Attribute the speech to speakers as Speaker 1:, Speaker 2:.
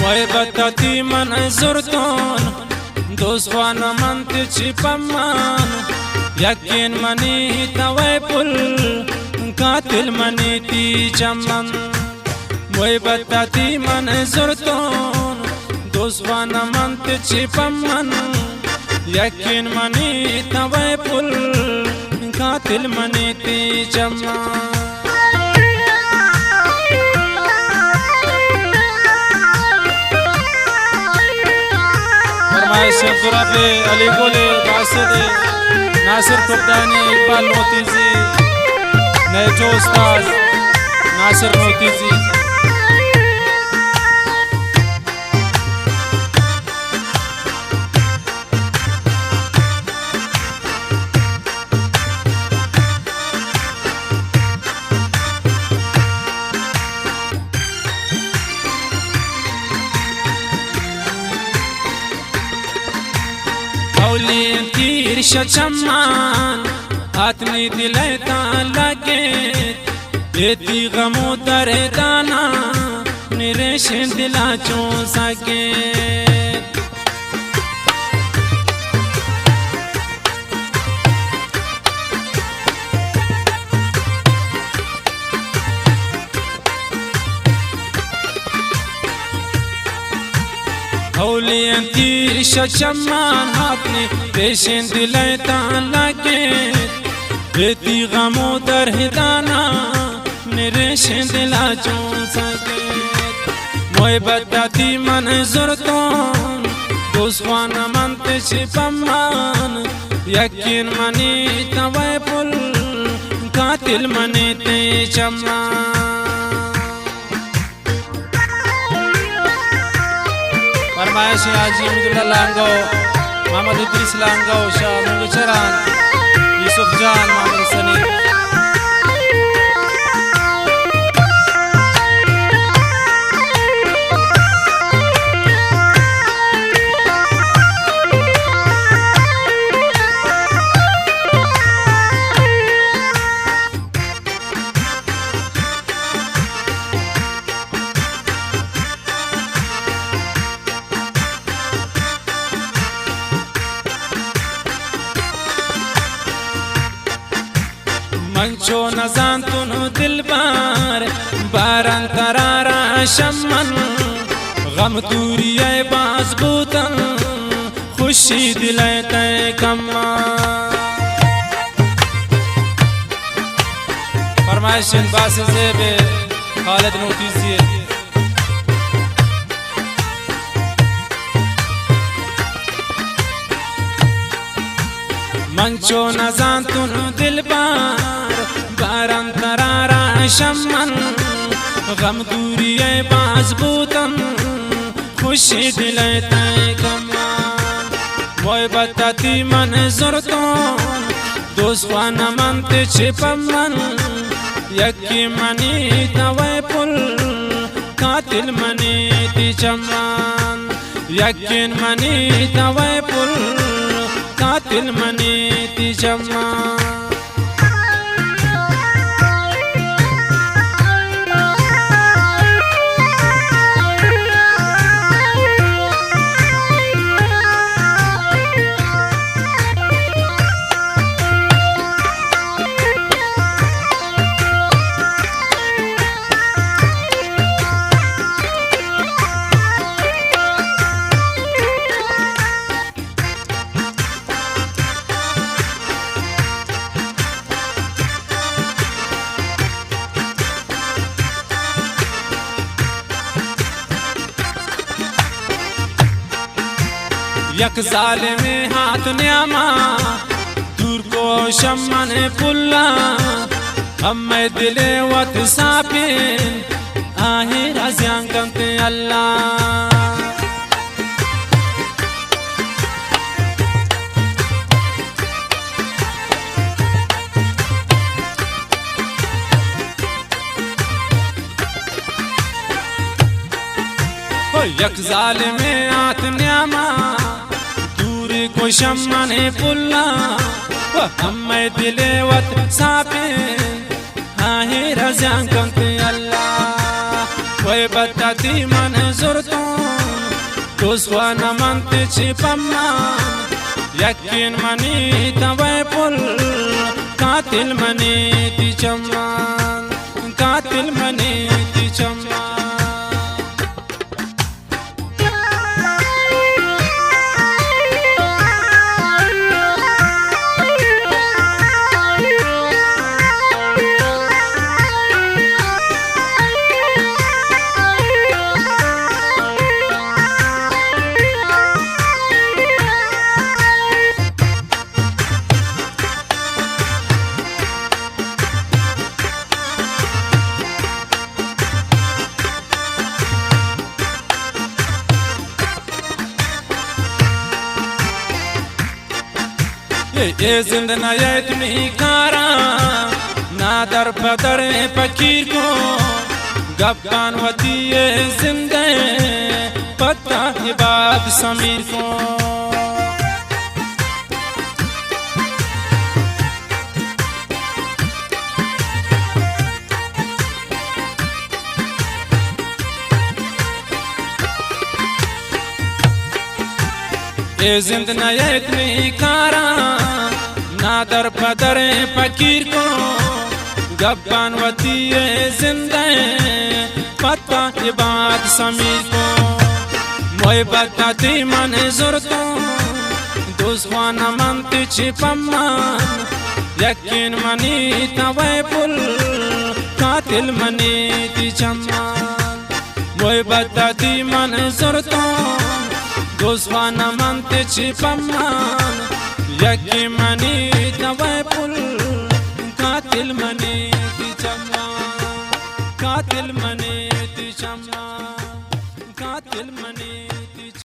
Speaker 1: Moy batati man zurton Doswan man tichi paman Yakin mani tawai pul Katil mani ti jaman Moy batati man zurton Doswan man tichi paman Yakin mani tawai pul Katil mani ti jaman Sheikh दुराबे Ali गोले बासिद नासिर कुब्दानी इकबाल मोतीजी नए जो उस्ताद नासिर मोतीजी तीर शचमान हाथनी दिलता लगे देती गमो दरे दाना निरेश दिला चो सके हौलियन तीर शचमान हाथनी पेशन दिलता लगे बेती गमो दर हिदाना निरेशन दिला चो सके मोय बताती मन जुरतोन दोस्वान मन तिची पमान यकीन मनी तवै पुल कातिल मनी ते चमान फरमाइश हाजी अब्दुल्ला लांगो मोहम्मद इद्रिस लांगो शाह मुगचरान यूसुफ जान मोहम्मद सनी मंचो नजान तुनु दिलबार बारन तरारा शमन गम दूरी बाज बूतन खुशी दिले तय कम्मा फरमाइश बास ज़ेबे खालिद नोतीजी मंचो नजान तुनु दिलबार बारन तरारा शमन गम दूरी बाज बूतन खुशी दिले तय कमान मोय बताती मन जुरतोन दोस्वान मन तिची पमन यकी मनी तवै पुल कातिल मनी ती चमान यकीन मनी तवै पुल कातिल मनी ती चमान यक जालिमे हाथ न्यामा दूर को शमन पुल्ला हमें दिले वत सापिन आहे राज़ियां कंते अल्लाह यक जालिमे हाथ न्यामा को शमन पुल्ला हमें दिले वत सापे आहे रज़ियां कंते अल्लाह कोई बताती मन जुरतून तुझवान मनते छिपम्मान यकीन मनी तवे पुल कातिल मनी ती चम्मान कातिल मनी ती चम्मान ये जिंदना ये तुम्ही कारा ना दर पदर फकीर को गब्बान वती ये जिंदे पता ये बात समीर को ये जिंदना ये तुम्ही कारा ना दर पदर फकीर को गब्बान वती ये जिंदे पता ये बात समीर को मोय बताती मन जुरतून दुश्मन मनते छिपम्मान यकीन मनी तवे पुल कातिल मनी ती चम्मान मोय बताती मन जुरतून दुश्मन मनते छिपम्मान यकीन मनी तवे पुल कातिल मनी ती चम्मान कातिल मनी ती चम्मान कातिल मनी